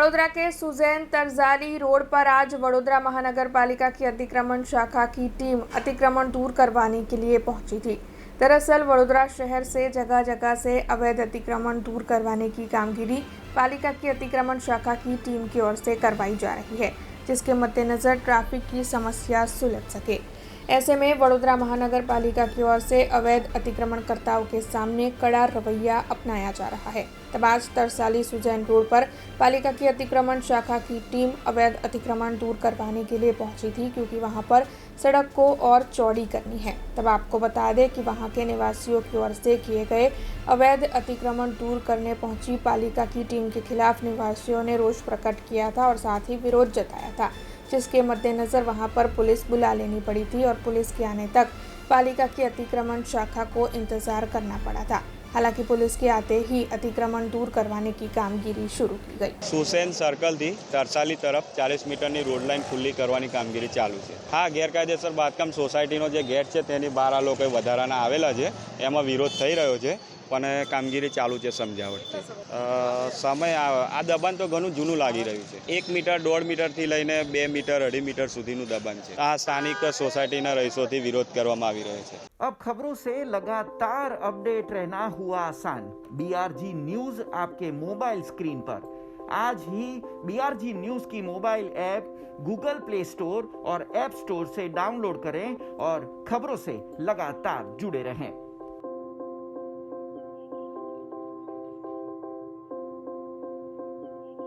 वडोदरा के Suzanne तरजाली road पर आज वडोदरा महानगर पालिका की अतिक्रमण शाखा की टीम अतिक्रमण दूर करवाने के लिए पहुंची थी। दरअसल वडोदरा शहर से जगह जगह से अवैध अतिक्रमण दूर करवाने की कामगिरी पालिका की अतिक्रमण शाखा की टीम की ओर से करवाई जा रही है, जिसके मद्देनजर ट्रैफिक की समस्या सुलझ सके। ऐसे में वडोदरा महानगर पालिका की ओर से अवैध अतिक्रमणकर्ताओं के सामने कड़ा रवैया अपनाया जा रहा है। तब आज तरसाली सुजैन रोड पर पालिका की अतिक्रमण शाखा की टीम अवैध अतिक्रमण दूर करवाने के लिए पहुंची थी, क्योंकि वहां पर सड़क को और चौड़ी करनी है। तब आपको बता दें कि वहां के निवासियों की ओर से किए गए अवैध अतिक्रमण दूर करने पहुंची पालिका की टीम के खिलाफ निवासियों ने रोष प्रकट किया था और साथ ही विरोध जताया था, जिसके मद्देनजर वहां पर पुलिस बुला लेनी पड़ी थी और पुलिस के आने तक पालिका की अतिक्रमण शाखा को इंतजार करना पड़ा था। हालांकि पुलिस के आते ही अतिक्रमण दूर करवाने की कामगिरी शुरू की गई। सुसेन सर्कल थी तरसाली तरफ 40 मीटरनी रोड लाइन खुल्ली करवानी कामगीरी चालू है। हाँ, गैरकायदेसर बांधकाम सोसायटीनो जे गेट છે તેની બહાર આ લોકો વધારાના આવેલા છે, એમાં વિરોધ થઈ રહ્યો છે, પણ કામગીરી ચાલુ છે સમજાવટથી। સમય આ દબાણ તો ઘણું જૂનું લાગી રહ્યું છે। 1 મીટર 1.5 મીટરથી લઈને 2 મીટર 2.5 મીટર સુધીનું દબાણ છે। આ સ્થાનિક સોસાયટીના રહીશોથી વિરોધ કરવામાં આવી રહ્યો છે। अब खबरों से लगातार अपडेट रहना हुआ आसान। BRG न्यूज आपके मोबाइल स्क्रीन पर। आज ही BRG न्यूज की mobile app Google play store और ऐप स्टोर से डाउनलोड करें और खबरों से लगातार जुड़े रहें।